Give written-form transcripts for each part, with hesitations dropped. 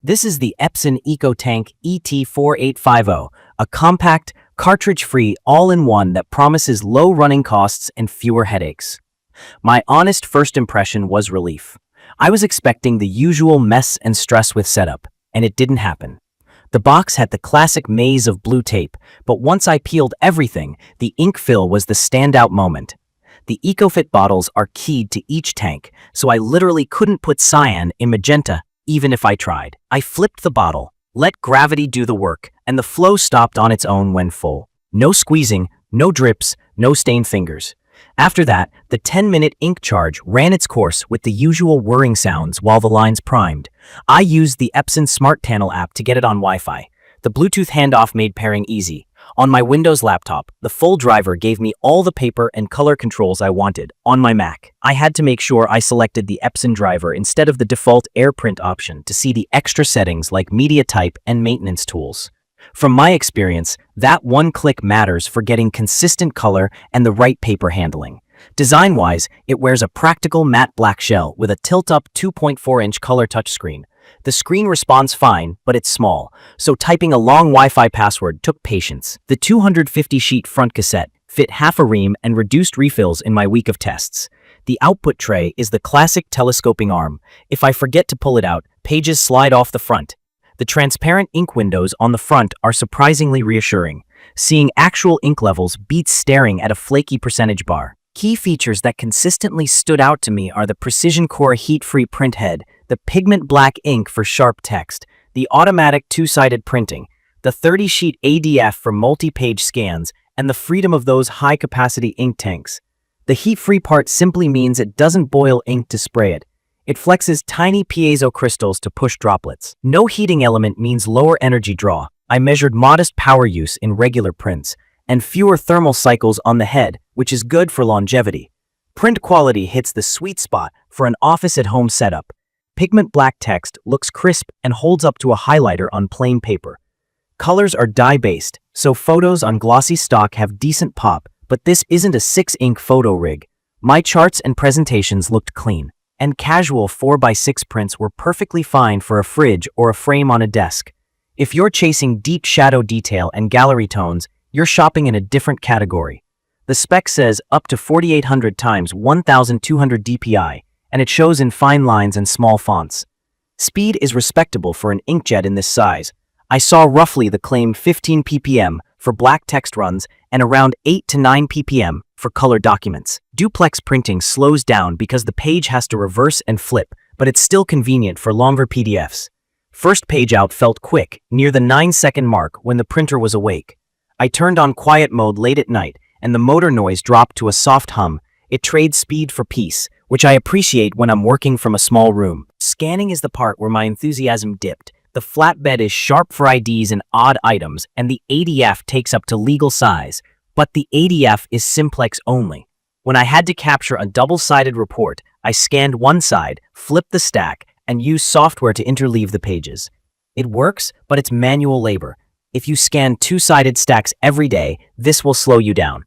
This is the Epson EcoTank ET-4850, a compact, cartridge-free all-in-one that promises low running costs and fewer headaches. My honest first impression was relief. I was expecting the usual mess and stress with setup, and it didn't happen. The box had the classic maze of blue tape, but once I peeled everything, the ink fill was the standout moment. The EcoFit bottles are keyed to each tank, so I literally couldn't put cyan in magenta even if I tried. I flipped the bottle, let gravity do the work, and the flow stopped on its own when full. No squeezing, no drips, no stained fingers. After that, the 10-minute ink charge ran its course with the usual whirring sounds while the lines primed. I used the Epson SmartTanel app to get it on Wi-Fi. The Bluetooth handoff made pairing easy. On my Windows laptop, the full driver gave me all the paper and color controls I wanted. On my Mac, I had to make sure I selected the Epson driver instead of the default AirPrint option to see the extra settings like media type and maintenance tools. From my experience, that one click matters for getting consistent color and the right paper handling. Design-wise, it wears a practical matte black shell with a tilt-up 2.4-inch color touchscreen. The screen responds fine, but it's small, so typing a long Wi-Fi password took patience. The 250-sheet front cassette fit half a ream and reduced refills in my week of tests. The output tray is the classic telescoping arm. If I forget to pull it out, pages slide off the front. The transparent ink windows on the front are surprisingly reassuring. Seeing actual ink levels beats staring at a flaky percentage bar. Key features that consistently stood out to me are the Precision Core heat-free print head, the pigment black ink for sharp text, the automatic two-sided printing, the 30-sheet ADF for multi-page scans, and the freedom of those high-capacity ink tanks. The heat-free part simply means it doesn't boil ink to spray it. It flexes tiny piezo crystals to push droplets. No heating element means lower energy draw. I measured modest power use in regular prints, and fewer thermal cycles on the head, which is good for longevity. Print quality hits the sweet spot for an office-at-home setup. Pigment black text looks crisp and holds up to a highlighter on plain paper. Colors are dye-based, so photos on glossy stock have decent pop, but this isn't a 6-ink photo rig. My charts and presentations looked clean, and casual 4x6 prints were perfectly fine for a fridge or a frame on a desk. If you're chasing deep shadow detail and gallery tones, you're shopping in a different category. The spec says up to 4800 x 1200 dpi, and it shows in fine lines and small fonts. Speed is respectable for an inkjet in this size. I saw roughly the claim 15 ppm for black text runs and around 8 to 9 ppm for color documents. Duplex printing slows down because the page has to reverse and flip, but it's still convenient for longer PDFs. First page out felt quick, near the 9-second mark when the printer was awake. I turned on quiet mode late at night, and the motor noise dropped to a soft hum. It trades speed for peace, which I appreciate when I'm working from a small room. Scanning is the part where my enthusiasm dipped. The flatbed is sharp for IDs and odd items, and the ADF takes up to legal size. But the ADF is simplex only. When I had to capture a double-sided report, I scanned one side, flipped the stack, and used software to interleave the pages. It works, but it's manual labor. If you scan two-sided stacks every day, this will slow you down.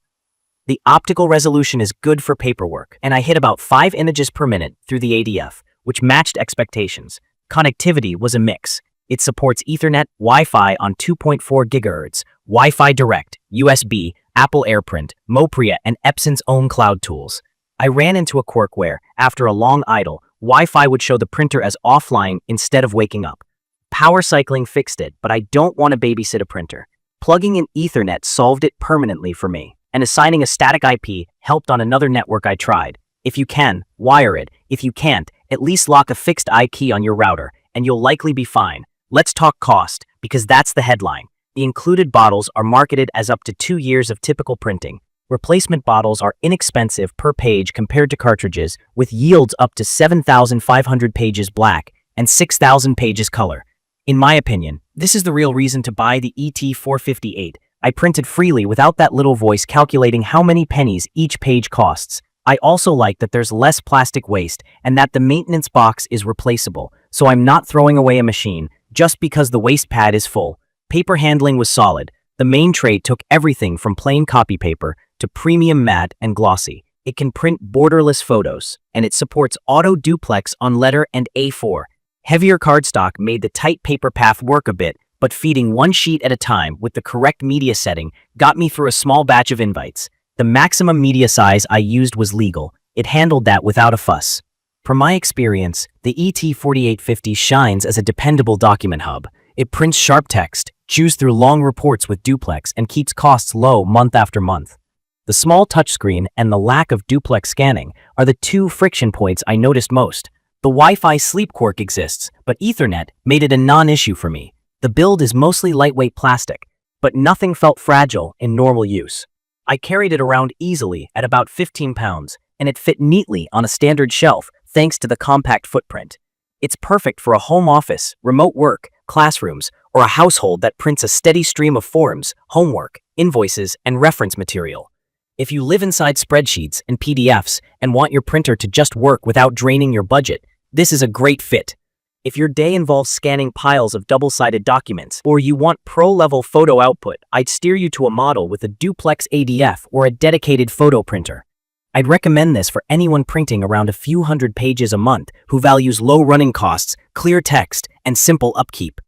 The optical resolution is good for paperwork, and I hit about 5 images per minute through the ADF, which matched expectations. Connectivity was a mix. It supports Ethernet, Wi-Fi on 2.4 GHz, Wi-Fi Direct, USB, Apple AirPrint, Mopria, and Epson's own cloud tools. I ran into a quirk where, after a long idle, Wi-Fi would show the printer as offline instead of waking up. Power cycling fixed it, but I don't want to babysit a printer. Plugging in Ethernet solved it permanently for me, and assigning a static IP helped on another network I tried. If you can, wire it. If you can't, at least lock a fixed I key on your router, and you'll likely be fine. Let's talk cost, because that's the headline. The included bottles are marketed as up to 2 years of typical printing. Replacement bottles are inexpensive per page compared to cartridges, with yields up to 7,500 pages black and 6,000 pages color. In my opinion, this is the real reason to buy the ET-458. I printed freely without that little voice calculating how many pennies each page costs. I also like that there's less plastic waste and that the maintenance box is replaceable, so I'm not throwing away a machine just because the waste pad is full. Paper handling was solid. The main tray took everything from plain copy paper to premium matte and glossy. It can print borderless photos, and it supports auto duplex on letter and A4. Heavier cardstock made the tight paper path work a bit, but feeding one sheet at a time with the correct media setting got me through a small batch of invites. The maximum media size I used was legal. It handled that without a fuss. From my experience, the ET-4850 shines as a dependable document hub. It prints sharp text, chews through long reports with duplex, and keeps costs low month after month. The small touchscreen and the lack of duplex scanning are the two friction points I noticed most. The Wi-Fi sleep quirk exists, but Ethernet made it a non-issue for me. The build is mostly lightweight plastic, but nothing felt fragile in normal use. I carried it around easily at about 15 pounds, and it fit neatly on a standard shelf thanks to the compact footprint. It's perfect for a home office, remote work, classrooms, or a household that prints a steady stream of forms, homework, invoices, and reference material. If you live inside spreadsheets and PDFs and want your printer to just work without draining your budget, this is a great fit. If your day involves scanning piles of double-sided documents, or you want pro-level photo output, I'd steer you to a model with a duplex ADF or a dedicated photo printer. I'd recommend this for anyone printing around a few hundred pages a month who values low running costs, clear text, and simple upkeep.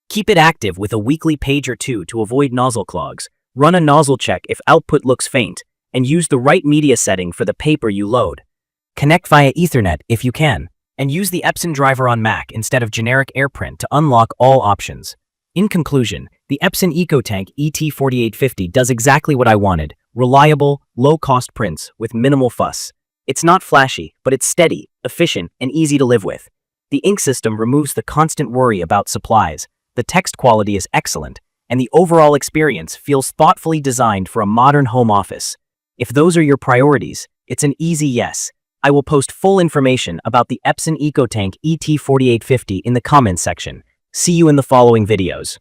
Keep it active with a weekly page or two to avoid nozzle clogs. Run a nozzle check if output looks faint, and use the right media setting for the paper you load. Connect via Ethernet if you can, and use the Epson driver on Mac instead of generic AirPrint to unlock all options. In conclusion, the Epson EcoTank ET-4850 does exactly what I wanted: reliable, low-cost prints with minimal fuss. It's not flashy, but it's steady, efficient, and easy to live with. The ink system removes the constant worry about supplies, the text quality is excellent, and the overall experience feels thoughtfully designed for a modern home office. If those are your priorities, it's an easy yes. I will post full information about the Epson EcoTank ET-4850 in the comments section. See you in the following videos.